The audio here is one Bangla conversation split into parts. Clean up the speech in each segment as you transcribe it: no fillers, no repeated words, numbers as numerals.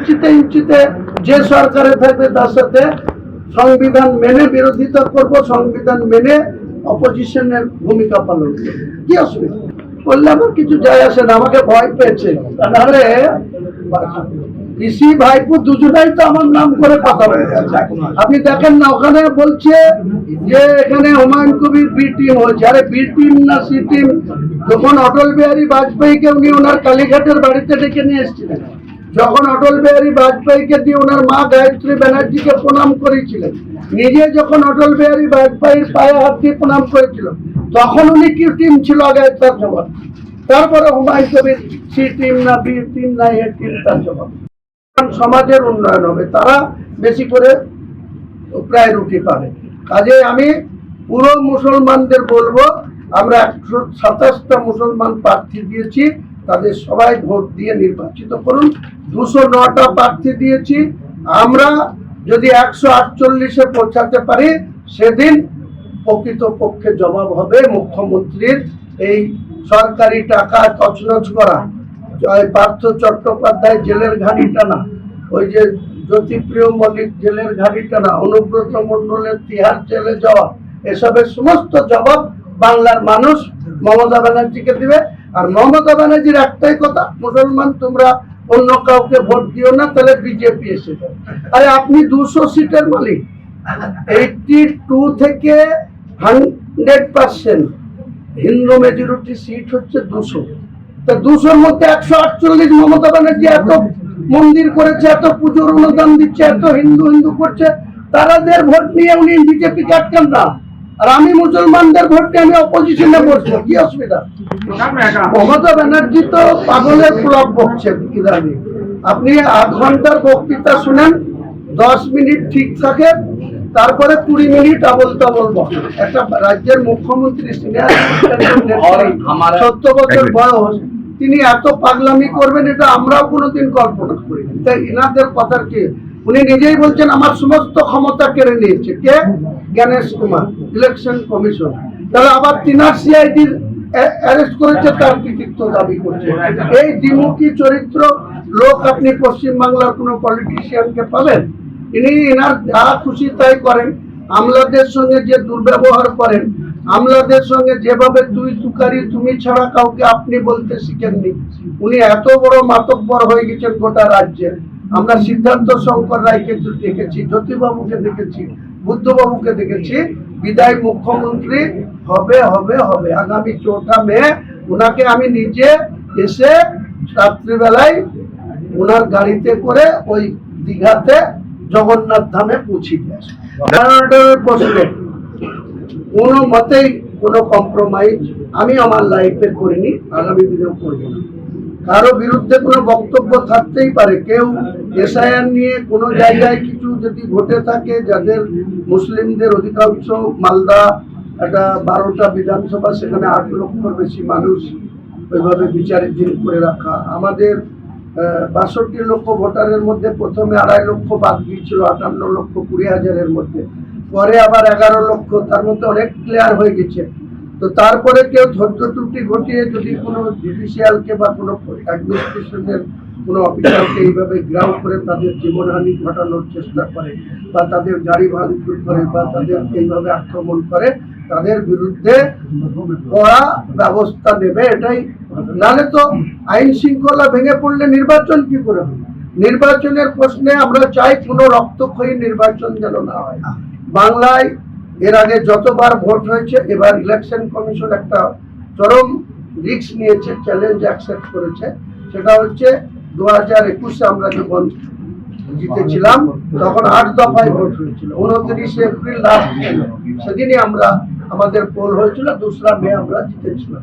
ইঞ্চিতে ইঞ্চিতে যে সরকারে থাকবে তার সাথে সংবিধান মেনে বিরোধিতা করব, সংবিধান মেনে অপোজিশনের ভূমিকা পালন করব। কি অসুবিধা বললে আমার কিছু যায় আসে না, আমাকে ভয় পেয়েছে। তাহলে ঋষি ভাইপু দুজনাই তো আমার নাম করে কথা বলে যাচ্ছে। আপনি দেখেন না ওখানে বলছে যে এখানে হুমায়ুন কবির বি টিম হয়েছে। আরে বি টিম না সি টিম, যখন অটল বিহারী বাজপেয়ীকে উনি ওনার কালীঘাটের বাড়িতে ডেকে নিয়ে এসেছিলেন, যখন অটল বিহারী বাজপেয়ীকে দিয়ে ওনার মা গায়ত্রী ব্যানার্জিকে প্রণাম করেছিলেন, নিজে যখন অটল বিহারী বাজপেয়ীর পায়ে হাত দিয়ে প্রণাম করেছিল, তখন উনি কি টিম ছিল আগে তার জবাব। তারপরে হুমায়ুন কবির সি টিম না বি টিম না এ টিম তার জবাব। সমাজের উন্নয়ন হবে, তারা বেশি করে প্রায়োরিটি পাবে। কাজে আমি পুরো মুসলমানদের বলবো, আমরা 127টা মুসলমান প্রার্থী দিয়েছি, তাদের সবাই ভোট দিয়ে নির্বাচিত করুন। 209টা প্রার্থী দিয়েছি, আমরা যদি 148-এ পৌঁছাতে পারি, সেদিন প্রকৃতপক্ষে জবাব হবে মুখ্যমন্ত্রীর এই সরকারি টাকা তছনছ করা, পার্থ চট্টোপাধ্যায় জেলের ঘানি টানা, ওই যে জ্যোতিপ্রিয় মল্লিক জেলের ঘানি টানা, অনুব্রত মণ্ডলের তিহার জেলে যাওয়া, এসবের সমস্ত জবাব বাংলার মানুষ মমতা ব্যানার্জিকে দিবে। আর মমতা ব্যানার্জির একটাই কথা, মুসলমান তোমরা অন্য কাউকে ভোট দিও না, তাহলে বিজেপি এসে যাবে। আরে আপনি 200 সিটের মালিক, 82 থেকে 100% হিন্দু মেজরিটি সিট হচ্ছে 200, তা 200-র মধ্যে 148 মমতা ব্যানার্জি এত মন্দির করেছে, এত পুজোর অনুদান দিচ্ছে, এত হিন্দু হিন্দু করছে, তারাদের ভোট নিয়ে উনি বিজেপিকে আটকান না। আর আমি মুসলমানদের ভোট নিয়ে আমি অপোজিশনে বসবো, কি অসুবিধা? মমতা ব্যানার্জি তো পাগলের প্রলাপ বকছে ইদানিং। আপনি 8 ঘন্টার বক্তৃতা শুনেন, 10 মিনিট ঠিক থাকে, তারপরে 20 মিনিট আবল তাবল বকে। একটা রাজ্যের মুখ্যমন্ত্রী, সিনিয়র 70 বছর বয়স, তিনি এত পাগলামি করবেন এটা আমরাও কোনোদিন কল্পনা করিনি। তাই ইনাদের কথার কি, উনি নিজেই বলছেন আমার সমস্ত ক্ষমতা কেড়ে নিয়েছে কে? Gyanesh Kumar, election commission. তাহলে আবার তিনার সিআইডির অ্যারেস্ট করেছে, তার কৃতিত্ব দাবি করছে। এই দ্বিমুখী চরিত্র লোক আপনি পশ্চিমবাংলার কোনো পলিটিশিয়ানকে পাবেন? ইনি এনার যা খুশি তাই করেন, আমলাদের সঙ্গে যে দুর্ব্যবহার করেন, আমলাদের সঙ্গে যেভাবে তুই তুকারি তুমি ছাড়া কাউকে আপনি বলতে শিখেননি। উনি এত বড় মাতব্বর হয়ে গেছেন গোটা রাজ্যে। আমরা সিদ্ধার্থ শঙ্কর রায়কে দেখেছি, জ্যোতিবাবুকে দেখেছি, বুদ্ধবাবুকে দেখেছি, বিদায় মুখ্যমন্ত্রী হবে হবে হবে। আগামী 4 মে ওনাকে আমি নিজে এসে রাত্রিবেলায় ওনার গাড়িতে করে ওই দীঘাতে জগন্নাথ ধামে পৌঁছে দিয়ে আসবো। প্রশ্নে কোনো মতেই কোনো কম্প্রোমাইজ আমি আমার লাইফে করিনি, আগামী দিনেও করব না। কারো বিরুদ্ধে কোনো বক্তব্য থাকতেই পারে, কেউ এসআইআর নিয়ে কোনো জায়গায় কিছু যদি ঘটে থাকে, যাদের মুসলিমদের অধিকাংশ, মালদা একটা 12টা বিধানসভা, সেখানে 8 লক্ষর বেশি মানুষ, ওইভাবে বিচারাধীন করে রাখা। আমাদের 62 লক্ষ ভোটারের মধ্যে প্রথমে 2.5 লক্ষ বাদ দিয়েছিল 58 লক্ষ 20,000-এর মধ্যে, পরে আবার 11 লক্ষ, তার মধ্যে অনেক ক্লিয়ার হয়ে গেছে। তো তারপরে কেউ ধৈর্য ত্রুটি ঘটিয়ে যদি কোনো জুডিশিয়ালকে বা কোনো অ্যাডমিনিস্ট্রেশনের কোনো অফিসারকে এইভাবে গ্রাউ করে তাদের জীবনহানি ঘটানোর চেষ্টা করে, বা তাদের গাড়ি ভাঙচুর করে, বা তাদের এইভাবে আক্রমণ করে, তাদের বিরুদ্ধে কড়া ব্যবস্থা নেবে। এটাই, নাহলে তো আইন শৃঙ্খলা ভেঙে পড়লে নির্বাচন কি করে হবে? নির্বাচনের প্রশ্নে আমরা চাই কোনো রক্তক্ষয়ী নির্বাচন যেন না হয়। বাংলায় এর আগে যতবার ভোট হয়েছে, এবার ইলেকশন কমিশন একটা চরম রিস্ক নিয়েছে, চ্যালেঞ্জ অ্যাকসেপ্ট করেছে। সেটা হচ্ছে 2021-এ আমরা যখন জিতেছিলাম, তখন 8 দফায় ভোট হয়েছিল। 29 এপ্রিল লাস্ট ছিল, সেদিনই আমরা আমাদের পোল হয়েছিল, 2 মে আমরা জিতেছিলাম।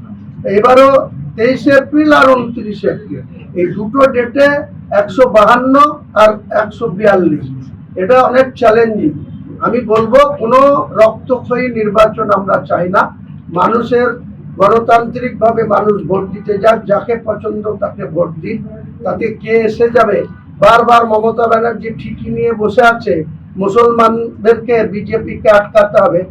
এবারও 23 এপ্রিল আর 29 এপ্রিল, এই দুটো ডেটে 152 আর 142, এটা অনেক চ্যালেঞ্জিং। আমি বলবো কোনো রক্তক্ষয়ী নির্বাচন আমরা চাই না। মানুষের গণতান্ত্রিক ভাবে মানুষ ভোট দিতে যাক, যাকে পছন্দ তাকে ভোট দিন, তাতে কে এসে যাবে। বারবার মমতা ব্যানার্জি ঠিকই নিয়ে বসে আছে, মুসলমানদেরকে বিজেপিকে আটকাতে হবে।